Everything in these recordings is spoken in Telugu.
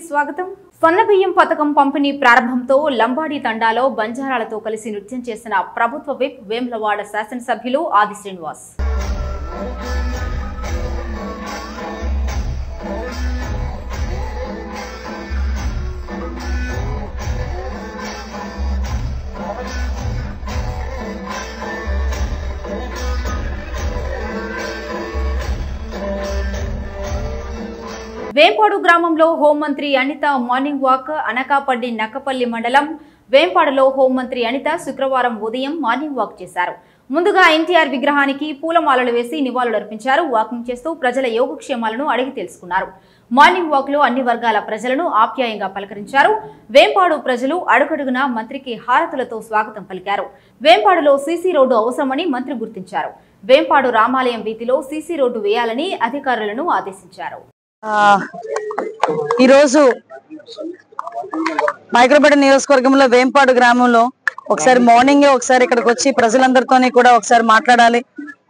స్వాగతం. సన్నబియ్యం పథకం పంపిణీ ప్రారంభంతో లంబాడి తండాలో బంజారాలతో కలిసి నృత్యం చేసిన ప్రభుత్వ విప్ వేములవాడ శాసనసభ్యులు ఆది శ్రీనివాస్. వేంపాడు గ్రామంలో హోంమంత్రి అనిత మార్నింగ్ వాక్. అనకాపల్లి నక్కపల్లి మండలం వేంపాడులో హోంమంత్రి అనిత శుక్రవారం ఉదయం మార్నింగ్ వాక్ చేశారు. ముందుగా ఎన్టీఆర్ విగ్రహానికి పూలమాలలు వేసి నివాళులర్పించారు. వాకింగ్ చేస్తూ ప్రజల యోగక్షేమాలను అడిగి తెలుసుకున్నారు. మార్నింగ్ వాక్ లో అన్ని వర్గాల ప్రజలను ఆప్యాయంగా పలకరించారు. వేంపాడు ప్రజలు అడుగడుగునా మంత్రికి హారతులతో స్వాగతం పలికారు. వేంపాడులో సీసీ రోడ్డు అవసరమని మంత్రి గుర్తించారు. వేంపాడు రామాలయం వీధిలో సీసీ రోడ్డు వేయాలని అధికారులను ఆదేశించారు. ఈరోజు మైక్రోపేట నియోజకవర్గంలో వేంపాడు గ్రామంలో ఒకసారి మార్నింగే ఒకసారి ఇక్కడికి వచ్చి ప్రజలందరితోని కూడా ఒకసారి మాట్లాడాలి,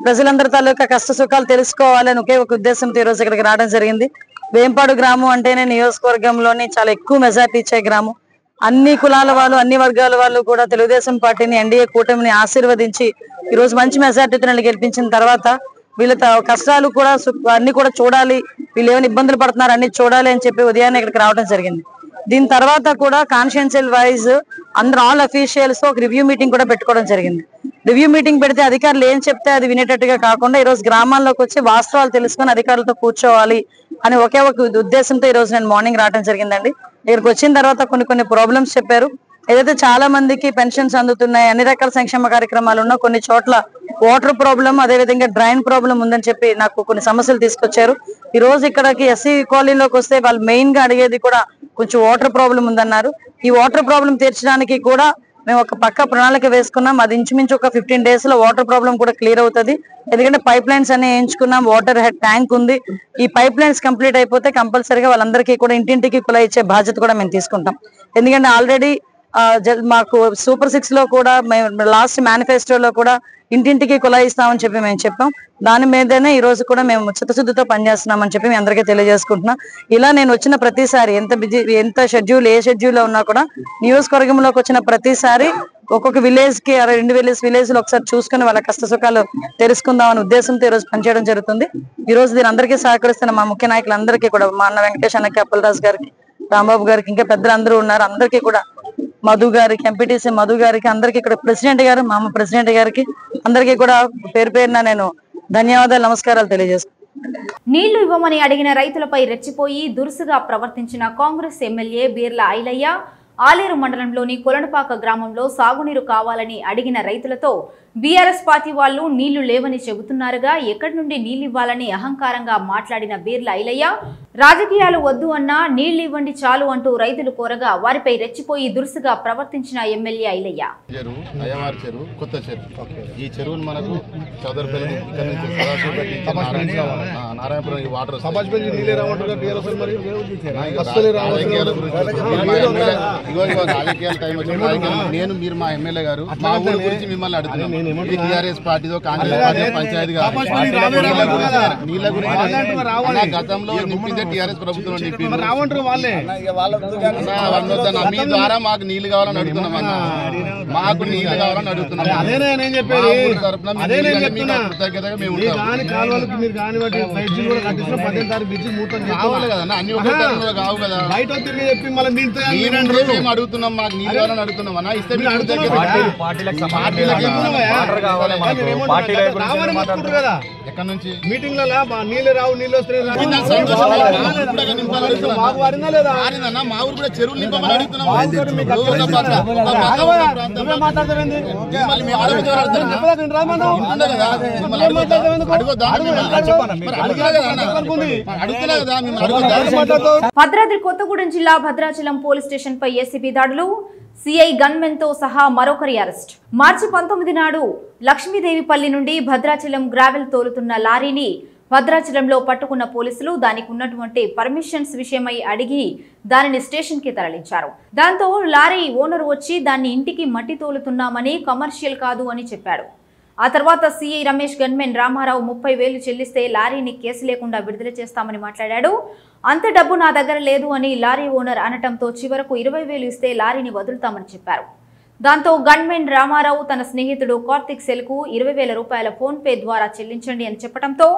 ప్రజలందరి తాలూకా కష్ట సుఖాలు తెలుసుకోవాలని ఒకే ఒక ఉద్దేశంతో ఈ రోజు ఇక్కడికి రావడం జరిగింది. వేంపాడు గ్రామం అంటేనే నియోజకవర్గంలోని చాలా ఎక్కువ మెజార్టీ ఇచ్చే గ్రామం. అన్ని కులాల వాళ్ళు, అన్ని వర్గాల వాళ్ళు కూడా తెలుగుదేశం పార్టీని, ఎన్డీఏ కూటమిని ఆశీర్వదించి ఈ రోజు మంచి మెజార్టీతో గెలిపించిన తర్వాత వీళ్ళ కష్టాలు కూడా అన్ని కూడా చూడాలి, వీళ్ళు ఏమైనా ఇబ్బందులు పడుతున్నారు అన్ని చూడాలి అని చెప్పి ఉదయాన్నే ఇక్కడికి రావడం జరిగింది. దీని తర్వాత కూడా కాన్స్టిట్యుయెన్షియల్ వైజ్ అందరూ ఆల్ అఫీషియల్స్ ఒక రివ్యూ మీటింగ్ కూడా పెట్టుకోవడం జరిగింది. రివ్యూ మీటింగ్ పెడితే అధికారులు ఏం చెప్తే అది వినేటట్టుగా కాకుండా ఈ రోజు గ్రామాల్లోకి వచ్చి వాస్తవాలు తెలుసుకొని అధికారులతో కూర్చోవాలి అని ఒకే ఒక ఉద్దేశంతో ఈ రోజు నేను మార్నింగ్ రావడం జరిగిందండి. ఇక్కడికి వచ్చిన తర్వాత కొన్ని ప్రాబ్లమ్స్ చెప్పారు. ఏదైతే చాలా మందికి పెన్షన్స్ అందుతున్నాయి, అన్ని రకాల సంక్షేమ కార్యక్రమాలు ఉన్నా కొన్ని చోట్ల వాటర్ ప్రాబ్లం, అదేవిధంగా డ్రైన్ ప్రాబ్లం ఉందని చెప్పి నాకు కొన్ని సమస్యలు తీసుకొచ్చారు. ఈ రోజు ఇక్కడికి ఎస్సీ కాలనీలోకి వస్తే వాళ్ళు మెయిన్ గా అడిగేది కూడా కొంచెం వాటర్ ప్రాబ్లం ఉందన్నారు. ఈ వాటర్ ప్రాబ్లం తీర్చడానికి కూడా మేము ఒక పక్క ప్రణాళిక వేసుకున్నాం. అది ఇంచుమించు ఒక 15 days లో వాటర్ ప్రాబ్లం కూడా క్లియర్ అవుతుంది. ఎందుకంటే పైప్ లైన్స్ అన్ని వేయించుకున్నాం, వాటర్ హెడ్ ట్యాంక్ ఉంది. ఈ పైప్ లైన్స్ కంప్లీట్ అయిపోతే కంపల్సరీగా వాళ్ళందరికీ కూడా ఇంటింటికి కుళాయి ఇచ్చే బాధ్యత కూడా మేము తీసుకుంటాం. ఎందుకంటే ఆల్రెడీ మాకు సూపర్ 6 లో కూడా మేము లాస్ట్ మేనిఫెస్టోలో కూడా ఇంటింటికి కుళాయి ఇస్తామని చెప్పి మేము చెప్పాం. దాని మీదనే ఈ రోజు కూడా మేము చిత్తశుద్ధితో పనిచేస్తున్నామని చెప్పి మీ అందరికీ తెలియజేసుకుంటున్నాం. ఇలా నేను వచ్చిన ప్రతిసారి ఎంత షెడ్యూల్ ఏ షెడ్యూల్ లో ఉన్నా కూడా నియోజకవర్గంలోకి వచ్చిన ప్రతిసారి ఒక్కొక్క విలేజ్ కి 2 విలేజ్ లో ఒకసారి చూసుకుని వాళ్ళ కష్ట సుఖాలు తెలుసుకుందామనే ఉద్దేశంతో ఈ రోజు పనిచేయడం జరుగుతుంది. ఈ రోజు దీని అందరికీ సహకరిస్తున్న మా ముఖ్య నాయకులందరికీ కూడా, మా అన్న వెంకటేష్ అన్నకి, అప్పలరాజు గారికి, రాంబాబు గారికి, ఇంకా పెద్దలందరూ ఉన్నారు, అందరికీ కూడా, మధు గారికి, ఎంపీటీసీ మధు గారికి, అందరికీ కూడా, ప్రెసిడెంట్ గారు, మా అమ్మ ప్రెసిడెంట్ గారికి అందరికీ కూడా పేరు పేరున నేను ధన్యవాదాలు, నమస్కారాలు తెలియజేస్తున్నాను. నీళ్లు ఇవ్వమని అడిగిన రైతులపై రెచ్చిపోయి దురుసుగా ప్రవర్తించిన కాంగ్రెస్ ఎమ్మెల్యే బీర్ల ఐలయ్య ఆలేరు మండలంలోని కొలనపాక గ్రామంలో సాగునీరు కావాలని అడిగిన రైతులతో బీఆర్ఎస్ పార్టీ వాళ్ళు నీళ్లు లేవని చెబుతున్నారుగా, ఎక్కడి నుండి నీళ్లు ఇవ్వాలని అహంకారంగా మాట్లాడిన బీర్ల ఐలయ్య రాజకీయాలు వద్దు అన్నా నీళ్లు ఇవ్వండి చాలు అంటూ రైతులు కోరగా వారిపై రెచ్చిపోయి దురుసుగా ప్రవర్తించిన ఎమ్మెల్యే ఐలయ్య కొత్త చెరువు, ఈ చెరువును మనకు చౌదరిపల్లి ఇక్కడ నుంచి నారాయణపురం వాటర్ రాజకీయాల టైం వచ్చిన నేను మీరు మా ఎమ్మెల్యే గారు మా ఊరి గురించి మిమ్మల్ని అడుగుతున్నాం. టీఆర్ఎస్ పార్టీతో కాంగ్రెస్ పార్టీ పంచాయతీ నీళ్ళ గురించి గతంలో నింపిందే టీఆర్ఎస్ ప్రభుత్వం నింపింది. మీ ద్వారా మాకు నీళ్లు కావాలని అడుగుతున్నాం అన్న, మాకు నీళ్లు కావాలని అడుగుతున్నాం. కృతజ్ఞతగా మేము కావాలి కదన్నా, అన్ని ఒకే తరంలో కావు కదా. మేము అడుగుతున్నాం, మాకు నీళ్ళు కావాలని అడుగుతున్నాం అన్న. ఇస్తే ఎక్కడ నుంచి మీటింగ్ నీళ్ళు రావు, నీళ్ళు వస్తే మా ఊరు కూడా చెరువులు నింపమని అడుగుతున్నాం. భద్రాద్రి కొత్తగూడెం జిల్లా భద్రాచలం పోలీస్ స్టేషన్ పై ఏసీబీ దాడులు. సిఐ గన్మెన్ తో సహా మరొకరి అరెస్ట్. మార్చి 19 నాడు లక్ష్మీదేవిపల్లి నుండి భద్రాచలం గ్రావెల్ తోలుతున్న లారీని భద్రాచలంలో పట్టుకున్న పోలీసులు దానికి ఉన్నటువంటి పర్మిషన్స్ విషయమై అడిగి దానిని స్టేషన్ కి తరలించారు. దాంతో లారీ ఓనర్ వచ్చి దాన్ని ఇంటికి మట్టి తోలుతున్నామని, కమర్షియల్ కాదు అని చెప్పాడు. ఆ తర్వాత సీఐ రమేష్ గన్మెన్ రామారావు 30,000 చెల్లిస్తే లారీని కేసు లేకుండా విడుదల చేస్తామని మాట్లాడాడు. అంత డబ్బు నా దగ్గర లేదు అని లారీ ఓనర్ అనటంతో చివరకు 20,000 ఇస్తే లారీని వదులుతామని చెప్పారు. దాంతో గన్మెన్ రామారావు తన స్నేహితుడు కార్తిక్ సెల్కు 20,000 రూపాయల ఫోన్ పే ద్వారా చెల్లించండి అని చెప్పడంతో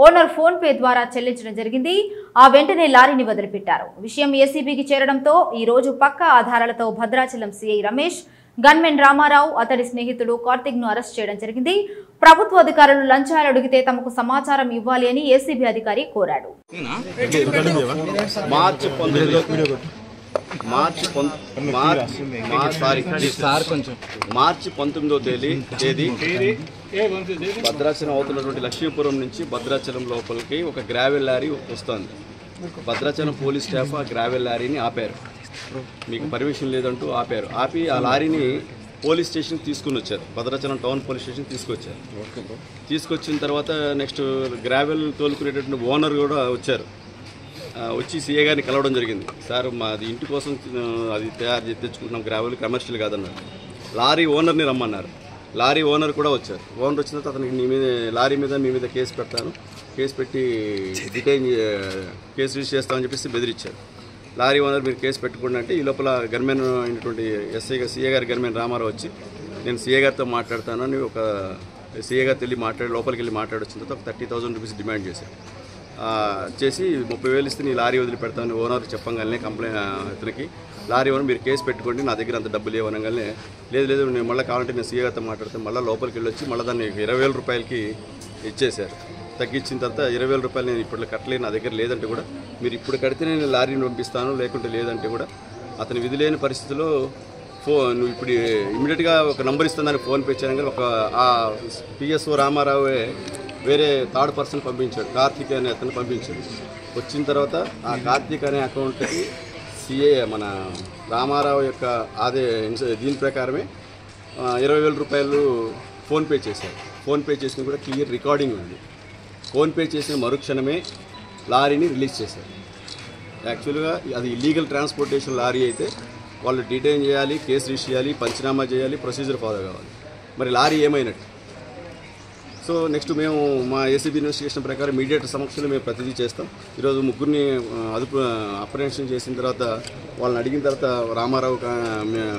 ఓనర్ ఫోన్ పే ద్వారా చెల్లించడం జరిగింది. ఆ వెంటనే లారీని వదిలిపెట్టారు. విషయం ఏసీబీకి చేరడంతో ఈ రోజు పక్కా ఆధారాలతో భద్రాచలం సీఐ రమేష్ గన్మెన్ రామారావు అతడి స్నేహితుడు కార్తిక్ ను అరెస్ట్ చేయడం జరిగింది. ప్రభుత్వ అధికారులు లంచాలు అడిగితే తమకు సమాచారం ఇవ్వాలి అని ఏసీబీ అధికారి కోరాడు. మార్చి 19వ తేదీ భద్రాచలం అవుతున్నటువంటి లక్ష్మీపురం నుంచి భద్రాచలం లోపలికి ఒక గ్రావెల్ లారీ వస్తుంది. భద్రాచలం పోలీస్ స్టాఫ్ ఆ గ్రావెల్ లారీని ఆపారు. మీకు పర్మిషన్ లేదంటూ ఆపారు. ఆపి ఆ లారీని పోలీస్ స్టేషన్ తీసుకుని వచ్చారు. భద్రాచలం టౌన్ పోలీస్ స్టేషన్ తీసుకొచ్చారు. తీసుకొచ్చిన తర్వాత నెక్స్ట్ గ్రావెల్ తోలుకునేటటువంటి ఓనర్ కూడా వచ్చారు. వచ్చి సీఏ గారిని కలవడం జరిగింది. సార్ మాది ఇంటి కోసం అది తయారు చేసి తెచ్చుకుంటున్నాం, గ్రావెల్ కమర్షియల్ కాదన్నారు. లారీ ఓనర్ని రమ్మన్నారు. లారీ ఓనర్ కూడా వచ్చారు. ఓనర్ వచ్చిన తర్వాత అతనికి నీ మీద లారీ మీద మీ మీద కేసు పెడతాను, కేసు పెట్టి డిటైన్ కేసు రిజిస్టర్ చేస్తామని చెప్పేసి బెదిరించారు. లారీ ఓనర్ మీరు కేసు పెట్టుకోండి అంటే ఈ లోపల గన్మెన్ అయినటువంటి సీఏ గారి గన్మెన్ రామారావు వచ్చి నేను సీఏ గారితో మాట్లాడతాను అని ఒక సీఏ గారితో వెళ్ళి లోపలికి వెళ్ళి మాట్లాడొచ్చిన తర్వాత ఒక 30,000 రూపీస్ డిమాండ్ చేశారు. చేసి 30,000 ఇస్తే నీ లారీ వదిలిపెడతామని ఓనర్ చెప్పగానే కంప్లైంట్ ఇతనికి లారీ ఓనర్ మీరు కేసు పెట్టుకోండి నా దగ్గర అంత డబ్బులు లేవనగానే లేదు నేను మళ్ళీ కావాలంటే నేను సీఏ గారితో మాట్లాడితే మళ్ళీ లోపలికి వెళ్ళి వచ్చి మళ్ళీ దాన్ని 20,000 రూపాయలకి ఇచ్చేశారు. తగ్గించిన తర్వాత 20,000 రూపాయలు నేను ఇప్పుడు కట్టలేను, నా దగ్గర లేదంటే కూడా మీరు ఇప్పుడు కడితే నేను లారీని పంపిస్తాను, లేకుంటే లేదంటే కూడా అతని విధి లేని పరిస్థితిలో నువ్వు ఇప్పుడు ఇమీడియట్గా ఒక నంబర్ ఇస్తాను దానికి ఫోన్ పే చేయడం కానీ ఒక ఆ పిఎస్ఓ రామారావే వేరే థర్డ్ పర్సన్ పంపించాడు, కార్తీక్ అనే అతను పంపించాడు. వచ్చిన తర్వాత ఆ కార్తీక్ అనే అకౌంట్కి సిఏ మన రామారావు యొక్క దీని ప్రకారమే 20,000 రూపాయలు ఫోన్పే చేశారు. ఫోన్పే చేసిన కూడా క్లియర్ రికార్డింగ్ ఉంది. ఫోన్పే చేసిన మరుక్షణమే లారీని రిలీజ్ చేశారు. యాక్చువల్గా అది ఇల్లీగల్ ట్రాన్స్పోర్టేషన్ లారీ అయితే వాళ్ళు డిటైన్ చేయాలి, కేసు రిజిస్టర్ చేయాలి, పంచనామా చేయాలి, ప్రొసీజర్ ఫాలో కావాలి. మరి లారీ ఏమైనట్టు? సో నెక్స్ట్ మేము మా ఏసీబీ ఇన్వెస్టిగేషన్ ప్రకారం మీడియేటర్ సమక్షంలో మేము ప్రతిదీ చేస్తాం. ఈరోజు ముగ్గురిని అప్రహెన్షన్ చేసిన తర్వాత వాళ్ళని అడిగిన తర్వాత రామారావు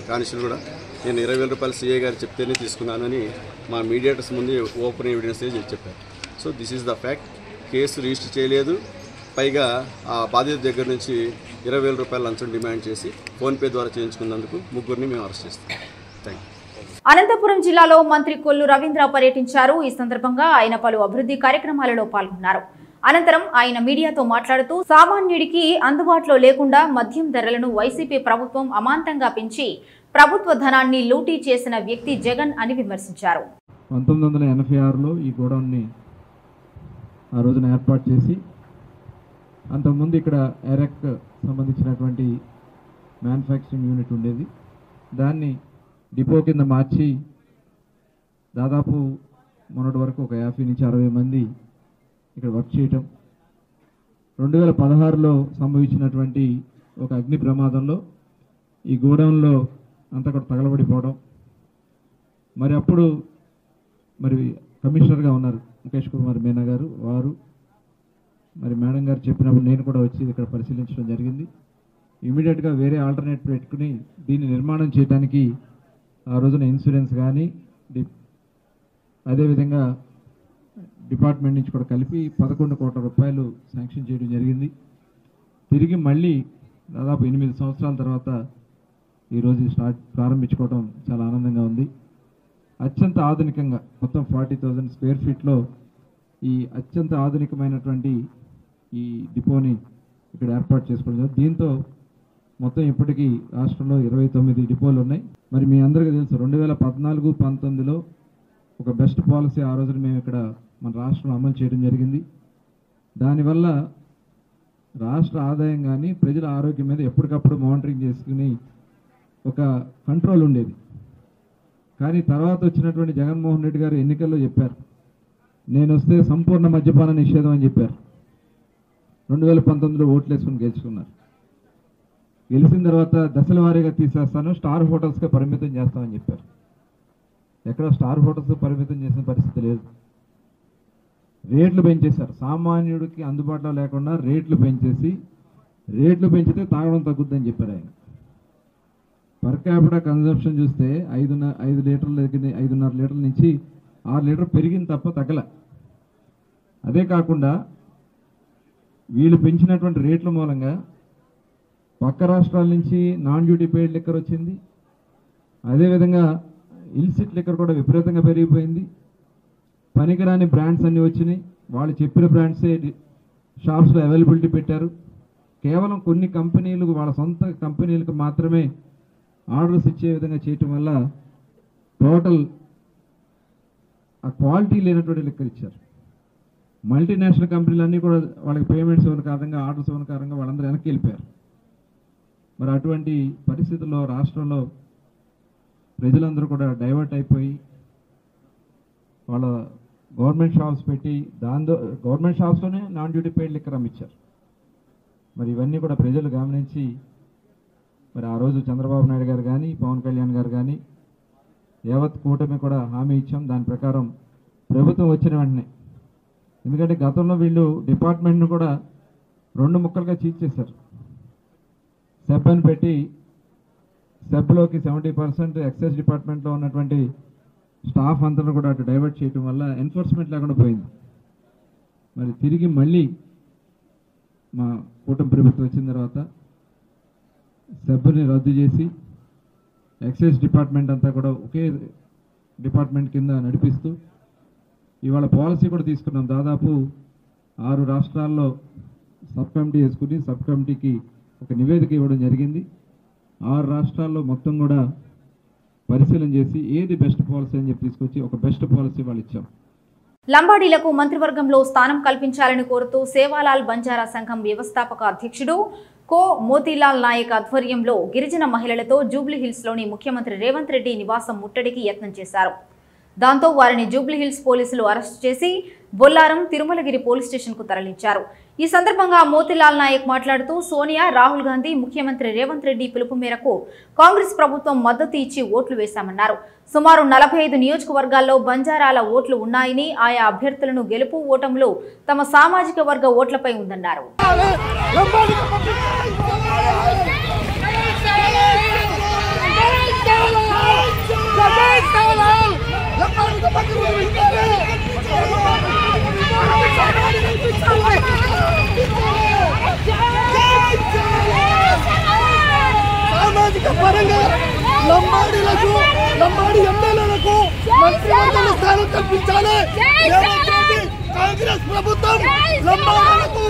కానిస్టేబుల్ కూడా నేను 20,000 రూపాయలు సీఏ గారు చెప్తేనే తీసుకున్నానని మా మీడియేటర్స్ ముందు ఓపెన్ ఎవిడెన్స్ చెప్పారు. So this is the fact. Case register చేయలేదు, పైగా ఆ బాధిత దగ్గర నుంచి 20,000 రూపాయల లంచం డిమాండ్ చేసి ఫోన్పే ద్వారా చేయించుకున్నందుకు ముగ్గురిని మేము అరెస్ట్ చేస్తాం. Thank you. అనంతపురం జిల్లాలో మంత్రి కొల్లు రవీంద్ర పర్యటించారు. ఈ సందర్భంగా ఆయన పలు అభివృద్ధి కార్యక్రమాలలో పాల్గొన్నారు. అనంతరం ఆయన మీడియాతో మాట్లాడుతూ సామాన్యుడికి అందుబాటులో లేకుండా మద్యం ధరలను వైసీపీ ప్రభుత్వం అమాంతంగా పెంచి ప్రభుత్వ ధనాన్ని లూటీ చేసిన వ్యక్తి జగన్ అని విమర్శించారు. 1986లో ఈ గోడౌన్ని ఆ రోజున ఏర్పాటు చేసి అంతకుముందు ఇక్కడ ఎరెక్ సంబంధించినటువంటి మ్యానుఫ్యాక్చరింగ్ యూనిట్ ఉండేది. దాన్ని డిపో కింద మార్చి దాదాపు మొన్నటి వరకు ఒక 50 నుంచి 60 మంది ఇక్కడ వర్క్ చేయటం. 2016లో సంభవించినటువంటి ఒక అగ్ని ప్రమాదంలో ఈ గోడౌన్లో అంతా కూడా తగలబడిపోవడం. మరి అప్పుడు కమిషనర్గా ఉన్నారు ముఖేష్ కుమార్ మీనా గారు, వారు మేడం గారు చెప్పినప్పుడు నేను కూడా వచ్చి ఇక్కడ పరిశీలించడం జరిగింది. ఇమీడియట్గా వేరే ఆల్టర్నేట్ పెట్టుకుని దీన్ని నిర్మాణం చేయడానికి ఆ రోజున ఇన్సూరెన్స్ కానీ అదేవిధంగా డిపార్ట్మెంట్ నుంచి కూడా కలిపి 11 కోట్ల రూపాయలు శాంక్షన్ చేయడం జరిగింది. తిరిగి మళ్ళీ దాదాపు 8 సంవత్సరాల తర్వాత ఈరోజు ప్రారంభించుకోవడం చాలా ఆనందంగా ఉంది. అత్యంత ఆధునికంగా మొత్తం 40,000 స్క్వేర్ ఫీట్లో ఈ అత్యంత ఆధునికమైనటువంటి ఈ డిపోని ఇక్కడ ఏర్పాటు చేసుకోవడం. దీంతో మొత్తం ఇప్పటికీ రాష్ట్రంలో 29 డిపోలు ఉన్నాయి. మరి మీ అందరికీ తెలుసు 2014-19లో ఒక బెస్ట్ పాలసీ ఆ రోజున మేము ఇక్కడ మన రాష్ట్రంలో అమలు చేయడం జరిగింది. దానివల్ల రాష్ట్ర ఆదాయం కానీ ప్రజల ఆరోగ్యం మీద ఎప్పటికప్పుడు మానిటరింగ్ చేసుకుని ఒక కంట్రోల్ ఉండేది. కానీ తర్వాత వచ్చినటువంటి జగన్మోహన్ రెడ్డి గారు ఎన్నికల్లో చెప్పారు, నేను వస్తే సంపూర్ణ మద్యపాన నిషేధం అని చెప్పారు. 2019లో ఓట్లు వేసుకుని గెలుచుకున్నారు. గెలిచిన తర్వాత దశల వారీగా తీసేస్తాను, స్టార్ హోటల్స్గా పరిమితం చేస్తామని చెప్పారు. ఎక్కడ స్టార్ హోటల్స్ పరిమితం చేసిన పరిస్థితి లేదు. రేట్లు పెంచేశారు. సామాన్యుడికి అందుబాటులో లేకుండా రేట్లు పెంచితే తాగడం తగ్గుద్దని చెప్పారు ఆయన. పర్ క్యాపిటల్ కన్జంప్షన్ చూస్తే 5 లీటర్ల దగ్గర 5.5 లీటర్ల నుంచి 6 లీటర్ పెరిగింది తప్ప తగ్గల. అదే కాకుండా వీళ్ళు పెంచినటువంటి రేట్ల మూలంగా పక్క రాష్ట్రాల నుంచి నాన్ డ్యూటీ పెయిడ్ లిక్కర్ వచ్చింది. అదేవిధంగా ఇల్సిట్ లిక్కర్ కూడా విపరీతంగా పెరిగిపోయింది. పనికిరాని బ్రాండ్స్ అన్నీ వచ్చినాయి. వాళ్ళు చెప్పిన బ్రాండ్సే షాప్స్లో అవైలబిలిటీ పెట్టారు. కేవలం కొన్ని కంపెనీలు వాళ్ళ సొంత కంపెనీలకు మాత్రమే ఆర్డర్స్ ఇచ్చే విధంగా చేయటం వల్ల టోటల్ ఆ క్వాలిటీ లేనటువంటి లిక్కర్ ఇచ్చారు. మల్టీనేషనల్ కంపెనీలు అన్నీ కూడా వాళ్ళకి పేమెంట్స్ ఇవ్వని కారణంగా ఆర్డర్స్ ఇవ్వని కారణంగా వాళ్ళందరూ వెనక్కి వెళ్ళిపోయారు. మరి అటువంటి పరిస్థితుల్లో రాష్ట్రంలో ప్రజలందరూ కూడా డైవర్ట్ అయిపోయి వాళ్ళ గవర్నమెంట్ షాప్స్ పెట్టి గవర్నమెంట్ షాప్స్లోనే నాన్ డ్యూటీ పెయిడ్ లిక్కర్ అమ్మించారు. మరి ఇవన్నీ కూడా ప్రజలు గమనించి మరి ఆ రోజు చంద్రబాబు నాయుడు గారు కానీ పవన్ కళ్యాణ్ గారు కానీ యావత్ కూటమి కూడా హామీ ఇచ్చాం. దాని ప్రకారం ప్రభుత్వం వచ్చిన వెంటనే, ఎందుకంటే గతంలో వీళ్ళు డిపార్ట్మెంట్ను కూడా 2 ముక్కలుగా చీల్చేశారు. సెబ్ అని పెట్టి సెబ్లోకి 70% ఎక్సైజ్ డిపార్ట్మెంట్లో ఉన్నటువంటి స్టాఫ్ అంతా కూడా అటు డైవర్ట్ చేయడం వల్ల ఎన్ఫోర్స్మెంట్ లేకుండా పోయింది. మరి తిరిగి మళ్ళీ మా కూటమి ప్రభుత్వం వచ్చిన తర్వాత సెబ్ని రద్దు చేసి ఎక్సైజ్ డిపార్ట్మెంట్ అంతా కూడా ఒకే డిపార్ట్మెంట్ కింద నడిపిస్తూ ఇవాళ పాలసీ కూడా తీసుకున్నాం. దాదాపు 6 రాష్ట్రాల్లో సబ్ కమిటీ వేసుకుని సబ్ కమిటీకి ఒక నివేదిక ఇవ్వడం జరిగింది. 6 రాష్ట్రాల్లో మొత్తం కూడా పరిశీలన చేసి ఏది బెస్ట్ పాలసీ అని చెప్పి తీసుకొచ్చి ఒక బెస్ట్ పాలసీ వాళ్ళు ఇచ్చాం. లంబాడీలకు మంత్రివర్గంలో స్థానం కల్పించాలని కోరుతూ సేవాలాల్ బంజారా సంఘం వ్యవస్థాపక అధ్యక్షుడు కో మోతీలాల్ నాయక్ ఆధ్వర్యంలో గిరిజన మహిళలతో జూబ్లీహిల్స్లోని ముఖ్యమంత్రి రేవంత్ రెడ్డి నివాసం ముట్టడికి యత్నం చేశారు. దాంతో వారిని జూబ్లీహిల్స్ పోలీసులు అరెస్టు చేసి బొల్లారం తిరుమలగిరి పోలీస్ స్టేషన్కు తరలించారు. ఈ సందర్భంగా మోతీలాల్ నాయక్ మాట్లాడుతూ సోనియా, రాహుల్ గాంధీ, ముఖ్యమంత్రి రేవంత్ రెడ్డి పిలుపు మేరకు కాంగ్రెస్ ప్రభుత్వం మద్దతు ఇచ్చి ఓట్లు వేశామన్నారు. సుమారు 45 నియోజకవర్గాల్లో బంజారాల ఓట్లు ఉన్నాయని, ఆయా అభ్యర్థులను గెలుపు ఓటములు తమ సామాజిక వర్గ ఓట్లపై ఉందన్నారు. సామాజిక పరంగా లంబాడీలకు, లంబాడీ ఎమ్మెల్యేలకు మంత్రివర్గంలో స్థానం కల్పించాలి. కాంగ్రెస్ ప్రభుత్వం లంబాడీలకు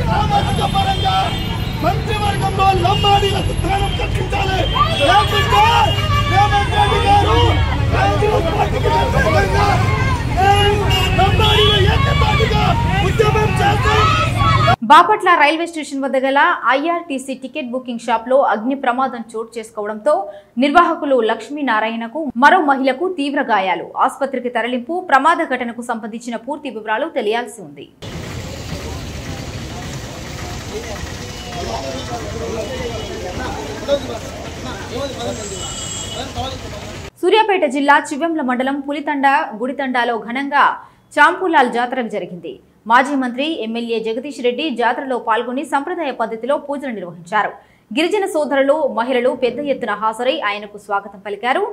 సామాజిక పరంగా మంత్రివర్గంలో లంబాడీలకు స్థానం కల్పించాలి. రేవంత్ రెడ్డి గారు కాంగ్రెస్ పార్టీకి వ్యతిరేకంగా లంబాడీలు ఏకతాటిగా ఉద్యమం చేస్తారు. బాపట్ల రైల్వే స్టేషన్ వద్ద గల ఐఆర్టీసీ టికెట్ బుకింగ్ షాప్ లో అగ్ని ప్రమాదం చోటు చేసుకోవడంతో నిర్వాహకులు లక్ష్మీనారాయణకు, మరో మహిళకు తీవ్ర గాయాలు. ఆసుపత్రికి తరలింపు. ప్రమాద ఘటనకు సంబంధించిన పూర్తి వివరాలు తెలియాల్సి ఉంది. సూర్యాపేట జిల్లా చివ్వెంల మండలం పులితండ గుడితండాలో ఘనంగా చాంపులాల్ జాతర జరిగింది. మాజీ మంత్రి ఎమ్మెల్యే జగదీష్ రెడ్డి జాతరలో పాల్గొని సంప్రదాయ పద్ధతిలో పూజలు నిర్వహించారు. గిరిజన సోదరులు, మహిళలు పెద్ద ఎత్తున హాజరై ఆయనకు స్వాగతం పలికారు.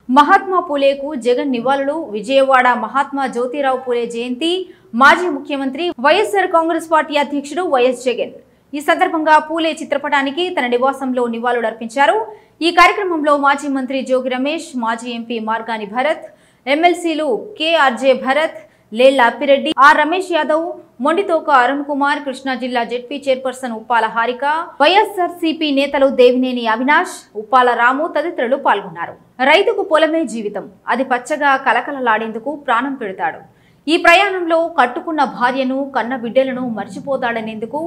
మహాత్మా పూలేకు జగన్ నివాళులు. విజయవాడ మహాత్మా జ్యోతిరావు పూలే జయంతి. మాజీ ముఖ్యమంత్రి వైఎస్ఆర్ కాంగ్రెస్ పార్టీ అధ్యక్షుడు వైఎస్ జగన్ ఈ సందర్భంగా పూలే చిత్రపటానికి తన నివాసంలో నివాళులర్పించారు. ఈ కార్యక్రమంలో మాజీ మంత్రి జోగి రమేష్, మాజీ ఎంపీ మార్గాని భరత్, ఎమ్మెల్సీలు కేఆర్జే భరత్, లేళ్ల అప్పిరెడ్డి, ఆర్ రమేష్ యాదవ్, మొండితోక అరుణ్ కుమార్, కృష్ణా జిల్లా జెడ్పీ చైర్పర్సన్ ఉప్పాల హారిక, వైఎస్ఆర్సీపీ నేతలు దేవినేని అవినాష్, ఉప్పాల రాము తదితరులు పాల్గొన్నారు. రైతుకు పొలమే జీవితం. అది పచ్చగా కలకలలాడేందుకు ప్రాణం పెడతాడు. ఈ ప్రయాణంలో కట్టుకున్న భార్యను, కన్న బిడ్డలను మర్చిపోతాడనేందుకు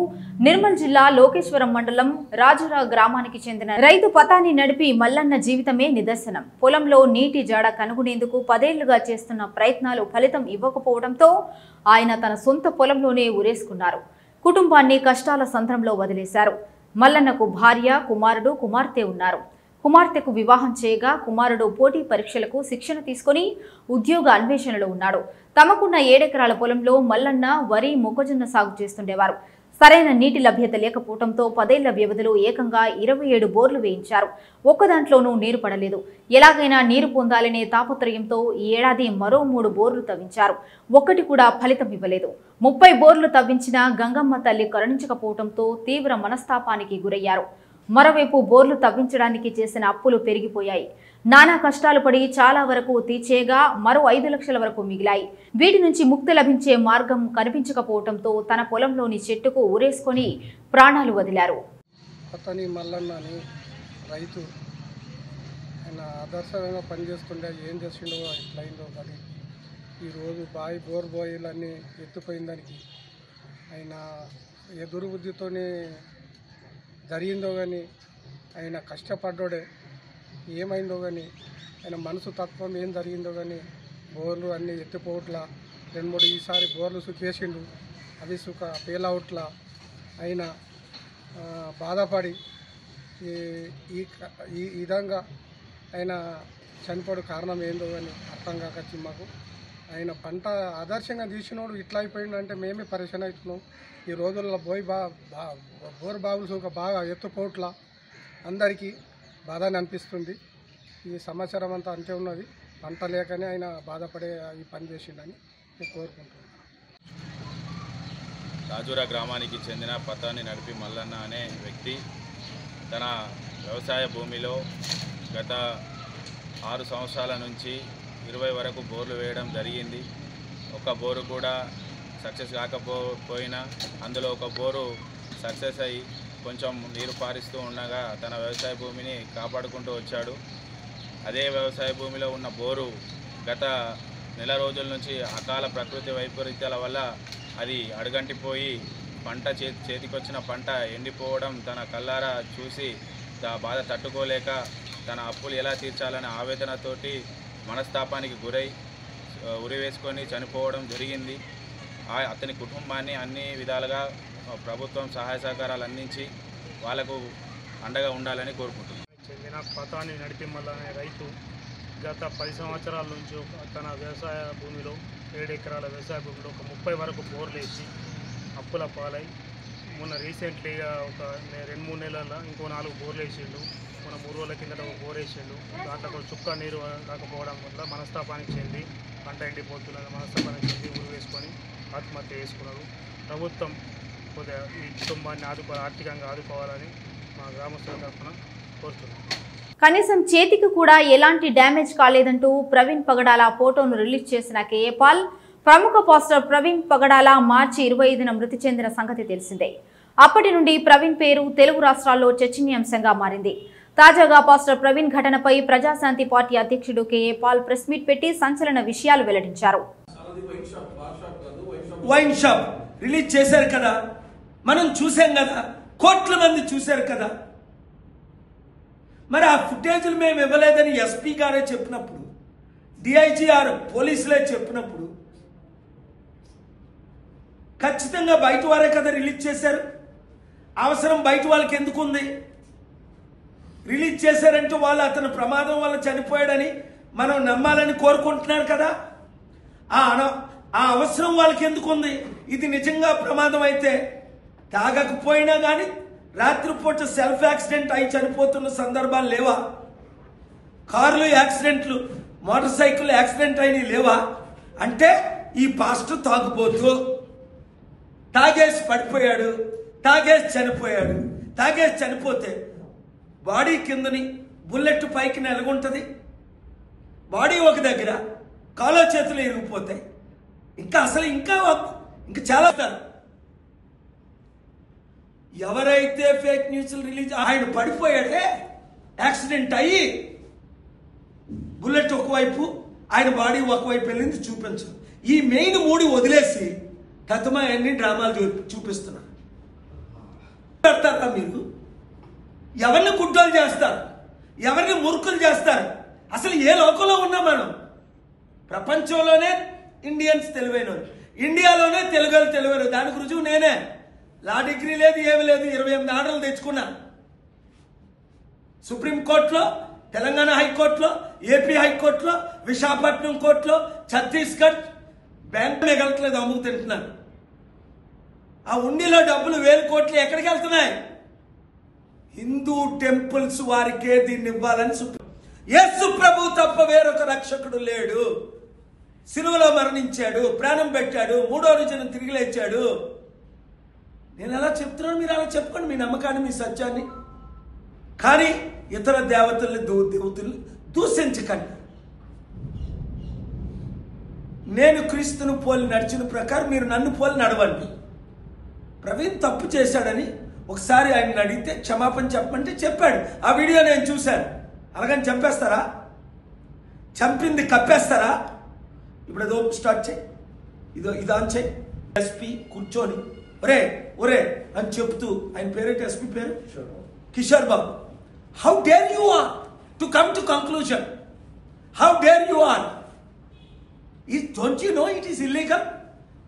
నిర్మల్ జిల్లా లోకేశ్వరం మండలం రాజురా గ్రామానికి చెందిన రైతు పతాన్ని నడిపి మల్లన్న జీవితమే నిదర్శనం. పొలంలో నీటి జాడ కనుగొనేందుకు 10 ఏళ్లుగా చేస్తున్న ప్రయత్నాలు ఫలితం ఇవ్వకపోవడంతో ఆయన తన సొంత పొలంలోనే ఉరేసుకున్నారు. కుటుంబాన్ని కష్టాల సంద్రంలో వదిలేశారు. మల్లన్నకు భార్య, కుమారుడు, కుమార్తె ఉన్నారు. కుమార్తెకు వివాహం చేయగా కుమారుడు పోటీ పరీక్షలకు శిక్షణ తీసుకుని ఉద్యోగ అన్వేషణలో ఉన్నాడు. తమకున్న 7 ఎకరాల పొలంలో మల్లన్న వరి, మొక్కజొన్న సాగు చేస్తుండేవారు. సరైన నీటి లభ్యత లేకపోవడంతో 10 ఏళ్ల వ్యవధిలో ఏకంగా 27 బోర్లు వేయించారు. ఒక్కదాంట్లోనూ నీరు పడలేదు. ఎలాగైనా నీరు పొందాలనే తాపత్రయంతో ఈ ఏడాది మరో 3 బోర్లు తవ్వించారు. ఒక్కటి కూడా ఫలితం ఇవ్వలేదు. 30 బోర్లు తవ్వించినా గంగమ్మ తల్లి కరుణించకపోవడంతో తీవ్ర మనస్తాపానికి గురయ్యారు. మరోవైపు బోర్లు తవ్వించడానికి చేసిన అప్పులు పెరిగిపోయాయి. నానా కష్టాలు పడి చాలా వరకు తీర్చేగా మరో 5 లక్షల వరకు మిగిలాయి. వీటి నుంచి ముక్తి లభించే మార్గం కనిపించకపోవడంతో తన పొలంలోని చెట్టుకు ఊరేసుకొని ప్రాణాలు వదిలారు. అతని మల్లన్న అని రైతు, ఆయన ఆదర్శంగా పనిచేస్తుండే ఏం చేసిండో ఇట్లయిందో కానీ ఈరోజు బోర్ బాయిలన్నీ ఎత్తుపోయిన దానికి ఆయన ఎదురు బుద్ధితోనే జరిగిందో కానీ ఆయన కష్టపడ్డోడే ఏమైందో కానీ ఆయన మనసు తత్వం ఏం జరిగిందో కానీ బోర్లు అన్నీ ఎత్తిపోవట్లా 2-3 ఈసారి బోర్లు సుఖేసిండు, అవి పేలవుట్లా ఆయన బాధపడి ఈ విధంగా ఆయన చనిపోవడం కారణం ఏందో కానీ అర్థం కాకొచ్చి మాకు. ఆయన పంట ఆదర్శంగా తీసినోడు ఇట్లా అయిపోయిందంటే మేమే పరిశీలన అవుతున్నాం. ఈ రోజుల్లో బోర్ బావులు బాగా ఎత్తుపోట్ల అందరికీ బాధని అనిపిస్తుంది. ఈ సంవత్సరం అంతా అంతే ఉన్నది. పంట లేకనే ఆయన బాధపడే ఈ పని చేసిండని నేను కోరుకుంటున్నాను. రాజురా గ్రామానికి చెందిన పతాన్ని నడిపి మల్లన్న అనే వ్యక్తి తన వ్యవసాయ భూమిలో గత 6 సంవత్సరాల నుంచి 20 వరకు బోర్లు వేయడం జరిగింది. ఒక బోరు కూడా సక్సెస్ కాకపోయినా అందులో ఒక బోరు సక్సెస్ అయ్యి కొంచెం నీరు పారిస్తూ ఉండగా తన వ్యవసాయ భూమిని కాపాడుకుంటూ వచ్చాడు. అదే వ్యవసాయ భూమిలో ఉన్న బోరు గత నెల రోజుల నుంచి అకాల ప్రకృతి వైపరీత్యాల వల్ల అది అడుగంటిపోయి పంట చేతికొచ్చిన పంట ఎండిపోవడం తన కళ్ళారా చూసి బాధ తట్టుకోలేక తన అప్పులు ఎలా తీర్చాలనే ఆవేదనతోటి మనస్తాపానికి గురై ఉరివేసుకొని చనిపోవడం జరిగింది. అతని కుటుంబాన్ని అన్ని విధాలుగా ప్రభుత్వం సహాయ సహకారాలు అందించి వాళ్లకు అండగా ఉండాలని కోరుకుంటున్నాను. చెందిన పతాన్ని నడిపి మల్లన్న అనే రైతు గత 10 సంవత్సరాల నుంచి తన వ్యవసాయ భూమిలో 7 ఎకరాల వ్యవసాయ భూమిలో ఒక 30 వరకు బోర్లు వేసి అప్పుల పాలై మొన్న రీసెంట్లీగా ఒక 2-3 నెలల్లో ఇంకో 4 బోర్లు వేసిండు. మన 3 రోజుల కిందట ఒక బోర్ వేసిండు. దాంట్లో కూడా చుక్క నీరు రాకపోవడం వల్ల మనస్తాపానికి చెంది పంట ఎండిపోతున్నది. మనస్తాపానికి చెంది ఊరు వేసుకొని ఆత్మహత్య చేసుకున్నారు. ప్రభుత్వం కొద్దిగా ఈ కుటుంబాన్ని ఆర్థికంగా ఆదుకోవాలని మా గ్రామస్తుల తరఫున కోరుతున్నాం. కనీసం చేతికి కూడా ఎలాంటి డ్యామేజ్ కాలేదంటూ ప్రవీణ్ పగడాల ఫోటోను రిలీజ్ చేసిన కేఏపాల్, ప్రముఖ పాస్టర్ ప్రవీణ్ పగడాల మార్చి 25న మృతి చెందిన సంగతి తెలిసిందే. అప్పటి నుండి ప్రవీణ్ పేరు తెలుగు రాష్ట్రాల్లో చర్చనీయాంశంగా మారింది. తాజాగా పాస్టర్ ప్రవీణ్ ఘటనపై ప్రజాశాంతి పార్టీ అధ్యక్షుడు కేఏపాల్ ప్రెస్ మీట్ పెట్టి సంచలన విషయాలు వెల్లడించారు. వైన్ షాప్ రిలీజ్ చేశారు కదా, మనం చూసాం కదా, కోట్ల మంది చూశారు కదా. మరి ఆ ఫుటేజ్లు మేము ఇవ్వలేదని ఎస్పీ గారే చెప్పినప్పుడు, డిఐజీఆర్ పోలీసులే చెప్పినప్పుడు ఖచ్చితంగా బయట వారే కదా రిలీజ్ చేశారు. అవసరం బయట వాళ్ళకి ఎందుకు ఉంది? రిలీజ్ చేశారంటే వాళ్ళు అతను ప్రమాదం వల్ల చనిపోయాడని మనం నమ్మాలని కోరుకుంటున్నారు కదా. ఆ అవసరం వాళ్ళకి ఎందుకు ఉంది? ఇది నిజంగా ప్రమాదం అయితే తాగకపోయినా కానీ రాత్రిపూట సెల్ఫ్ యాక్సిడెంట్ అయి చనిపోతున్న సందర్భాలు లేవా? కార్లు యాక్సిడెంట్లు, మోటార్ సైకిల్ యాక్సిడెంట్ అయినవి లేవా? అంటే ఈ పాస్టర్ తాగుబోతూ తాగేసి పడిపోయాడు, తాగేసి చనిపోయాడు. తాగేసి చనిపోతే బాడీ కిందని బుల్లెట్ పైకి నెలగుంటుంది, బాడీ ఒక దగ్గర, కాలో చేతులు ఇరిగిపోతాయి. ఇంకా చాలా ఎవరైతే ఫేక్ న్యూస్లు రిలీజ్, ఆయన పడిపోయాడే యాక్సిడెంట్ అయ్యి బుల్లెట్ ఒకవైపు, ఆయన బాడీ ఒకవైపు వెళ్ళింది చూపించరు. ఈ మెయిన్ 3 వదిలేసి తతమా అన్ని డ్రామాలు చూపిస్తున్నారు. పెడతారా మీరు? ఎవరిని గుడ్డోలు చేస్తారు, ఎవరిని మురుకులు చేస్తారు? అసలు ఏ లోకంలో ఉన్నాం మనం? ప్రపంచంలోనే ఇండియన్స్ తెలివైన, ఇండియాలోనే తెలివైన. దానికి రుజువు నేనే. లా డిగ్రీ లేదు, ఏమి లేదు, 28 ఆర్డర్లు తెచ్చుకున్నా. సుప్రీంకోర్టులో, తెలంగాణ హైకోర్టులో, ఏపీ హైకోర్టులో, విశాఖపట్నం కోర్టులో, ఛత్తీస్గఢ్ బ్యాంక్ మిగలట్లేదు, అమ్ముకు తింటున్నాను. ఆ ఉండిలో డబ్బులు 1000 కోట్లు ఎక్కడికి వెళ్తున్నాయి? హిందూ టెంపుల్స్ వారికే దీన్ని ఇవ్వాలని యేసు ప్రభు తప్ప వేరొక రక్షకుడు లేడు. సిలువలో మరణించాడు, ప్రాణం పెట్టాడు, 3వ రోజున తిరిగి లేచాడు. నేను అలా చెప్తున్నాను, మీరు అలా చెప్పుకోండి మీ నమ్మకాన్ని, మీ సత్యాన్ని. కానీ ఇతర దేవతల్ని దూషించకండి. నేను క్రీస్తును పోలి నడిచిన ప్రకారం మీరు నన్ను పోలి నడవండి. ప్రవీణ్ తప్పు చేశాడని ఒకసారి ఆయన అడిగితే క్షమాపణ చెప్పమంటే చెప్పాడు. ఆ వీడియో నేను చూశాను. అలాగని చంపేస్తారా? చంపింది కప్పేస్తారా? ఇప్పుడు ఏదో స్టార్ట్ చేయి, ఇది ఆన్ చేయి. ఎస్పీ కూర్చొని ఒరే అని చెప్తూ, ఆయన పేరేంటి ఎస్పీ పేరు? Kishore Babu. How dare you are to come to conclusion? How dare you are? Don't you know it is illegal?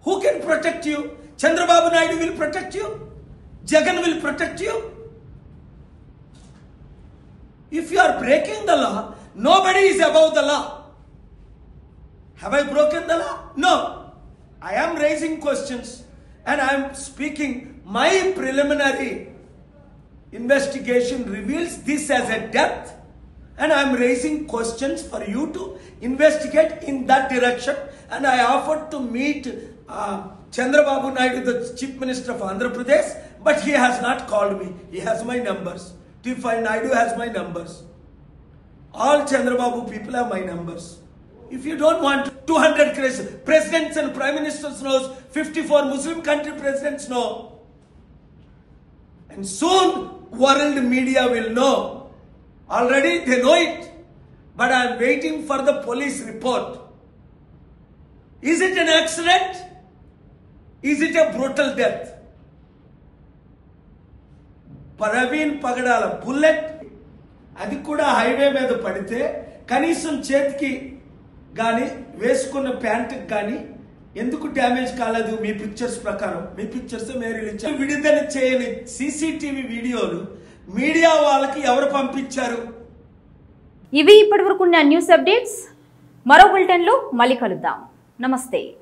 Who can protect you? Chandrababu Naidu will protect you. Jagan will protect you. If you are breaking the law, nobody is above the law. Have I broken the law? No. I am raising questions and I am speaking. My preliminary investigation reveals this as a depth. And I am raising questions for you to investigate in that direction. And I offered to meet Chandrababu Naidu, the Chief Minister of Andhra Pradesh, but he has not called me. He has my numbers. T5 Naidu has my numbers. All Chandrababu people have my numbers. If you don't want 200 presidents and prime ministers knows, 54 Muslim country presidents know. And soon world media will know. Already they know it, but I am waiting for the police report. Is it an accident? Is it a brutal death? Praveen Pagadala bullet, అది కూడా హైవే మీద పడితే కనీసం చేతికి కానీ వేసుకున్న ప్యాంటుకి కానీ ఎందుకు డ్యామేజ్ కాలేదు? మీ పిక్చర్స్ ప్రకారం, మీ పిక్చర్స్ మీరు విడుదల చేయని సీసీటీవీ వీడియోలు మీడియా వాళ్ళకి ఎవరు పంపించారు? ఇవి ఇప్పటివరకు ఉన్న న్యూస్ అప్డేట్స్. మరో బులెటిన్లో మళ్ళీ కలుద్దాం. నమస్తే.